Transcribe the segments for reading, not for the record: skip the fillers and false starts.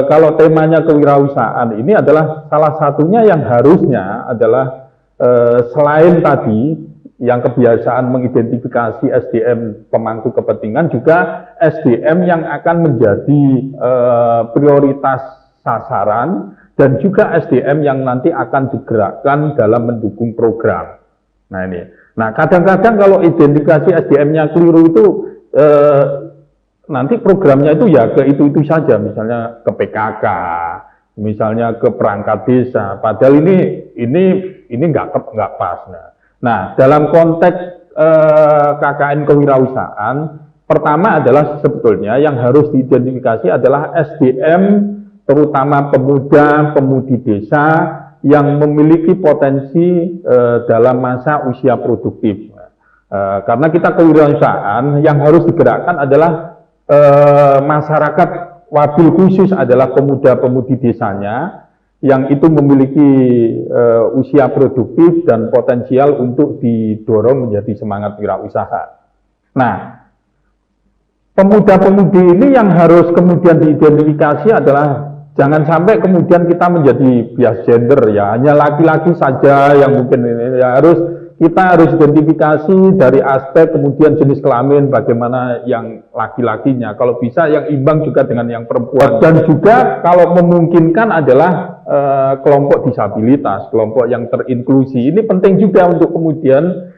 Kalau temanya kewirausahaan ini adalah salah satunya yang harusnya adalah selain tadi yang kebiasaan mengidentifikasi SDM pemangku kepentingan, juga SDM yang akan menjadi prioritas sasaran dan juga SDM yang nanti akan digerakkan dalam mendukung program. Nah ini, nah kadang-kadang kalau identifikasi SDM-nya keliru itu nanti programnya itu ya ke itu saja, misalnya ke PKK, misalnya ke perangkat desa. Padahal ini nggak pas. Nah, dalam konteks KKN kewirausahaan, pertama adalah sebetulnya yang harus diidentifikasi adalah SDM, terutama pemuda-pemudi desa yang memiliki potensi dalam masa usia produktif. Karena kita kewirausahaan yang harus digerakkan adalah masyarakat wabil khusus adalah pemuda-pemudi desanya yang itu memiliki usia produktif dan potensial untuk didorong menjadi semangat wirausaha. Nah, pemuda-pemudi ini yang harus kemudian diidentifikasi adalah jangan sampai kemudian kita menjadi bias gender ya, hanya laki-laki saja yang mungkin ini ya, kita harus identifikasi dari aspek kemudian jenis kelamin, bagaimana yang laki-lakinya, kalau bisa yang imbang juga dengan yang perempuan, dan juga kalau memungkinkan adalah kelompok disabilitas, kelompok yang terinklusi, ini penting juga untuk kemudian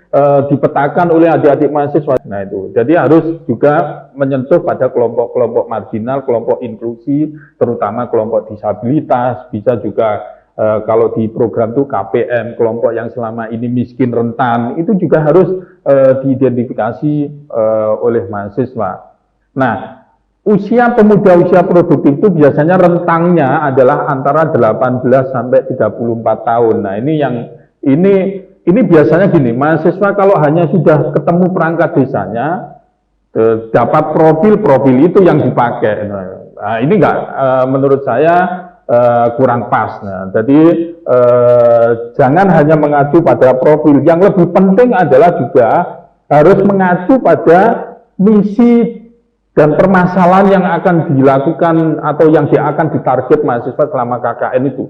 dipetakan oleh adik-adik mahasiswa. Nah itu, jadi harus juga menyentuh pada kelompok-kelompok marginal, kelompok inklusi, terutama kelompok disabilitas, bisa juga kalau di program itu KPM, kelompok yang selama ini miskin rentan, itu juga harus diidentifikasi oleh mahasiswa. Nah, usia pemuda usia produktif itu biasanya rentangnya adalah antara 18 sampai 34 tahun. Nah, ini biasanya gini, mahasiswa kalau hanya sudah ketemu perangkat desanya, dapat profil itu yang dipakai. Nah, ini enggak, menurut saya kurang pas. Nah, jadi jangan hanya mengacu pada profil. Yang lebih penting adalah juga harus mengacu pada misi dan permasalahan yang akan dilakukan atau yang akan ditarget mahasiswa selama KKN itu.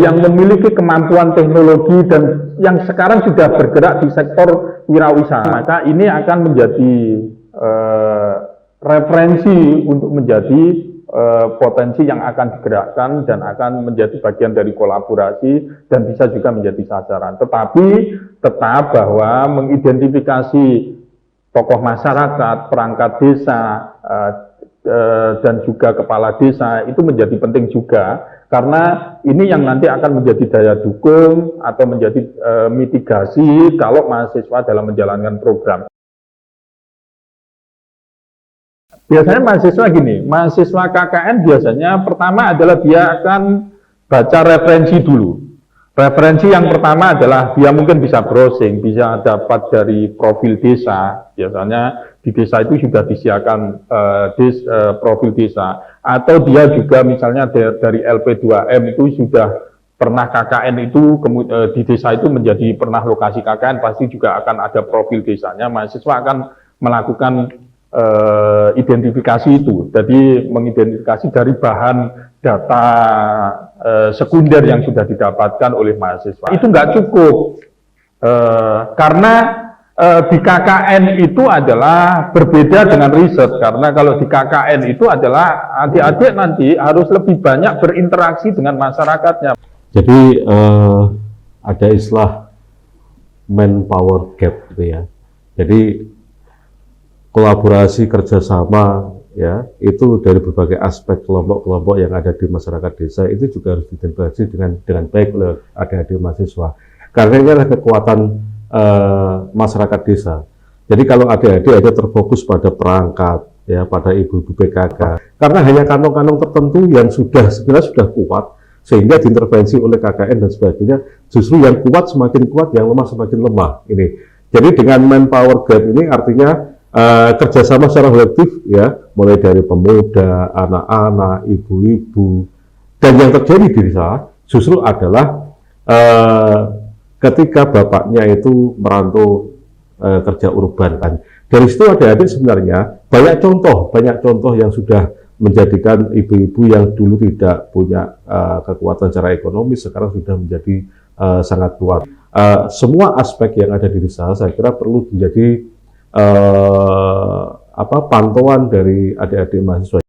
Yang memiliki kemampuan teknologi dan yang sekarang sudah bergerak di sektor wirausaha, maka ini akan menjadi referensi untuk menjadi potensi yang akan digerakkan dan akan menjadi bagian dari kolaborasi dan bisa juga menjadi sasaran. Tetapi tetap bahwa mengidentifikasi tokoh masyarakat, perangkat desa, dan juga kepala desa itu menjadi penting juga, karena ini yang nanti akan menjadi daya dukung atau menjadi mitigasi kalau mahasiswa dalam menjalankan program. Biasanya mahasiswa gini, mahasiswa KKN biasanya pertama adalah dia akan baca referensi dulu. Referensi yang pertama adalah dia mungkin bisa browsing, bisa dapat dari profil desa. Biasanya di desa itu sudah disediakan profil desa. Atau dia juga misalnya dari LP2M itu sudah pernah KKN itu, di desa itu menjadi pernah lokasi KKN, pasti juga akan ada profil desanya. Mahasiswa akan melakukan identifikasi itu, jadi mengidentifikasi dari bahan data sekunder yang sudah didapatkan oleh mahasiswa. Itu nggak cukup, karena di KKN itu adalah berbeda dengan riset, karena kalau di KKN itu adalah adik-adik nanti harus lebih banyak berinteraksi dengan masyarakatnya. Jadi ada istilah manpower gap gitu ya, jadi kolaborasi kerjasama ya itu dari berbagai aspek kelompok-kelompok yang ada di masyarakat desa itu juga harus diintegrasi dengan baik oleh adik-adik mahasiswa, karena ini adalah kekuatan masyarakat desa. Jadi kalau adik-adik ada terfokus pada perangkat ya, pada ibu-ibu PKK, karena hanya kantong-kantong tertentu yang sebenarnya sudah kuat sehingga diintervensi oleh KKN dan sebagainya, justru yang kuat semakin kuat, yang lemah semakin lemah ini. Jadi dengan manpower gap ini artinya kerjasama secara kolektif ya, mulai dari pemuda, anak-anak, ibu-ibu, dan yang terjadi di desa justru adalah ketika bapaknya itu merantau kerja urban kan. Dari situ adik-adik sebenarnya banyak contoh yang sudah menjadikan ibu-ibu yang dulu tidak punya kekuatan secara ekonomi sekarang sudah menjadi sangat kuat. Semua aspek yang ada di desa saya kira perlu menjadi pantauan dari adik-adik mahasiswa.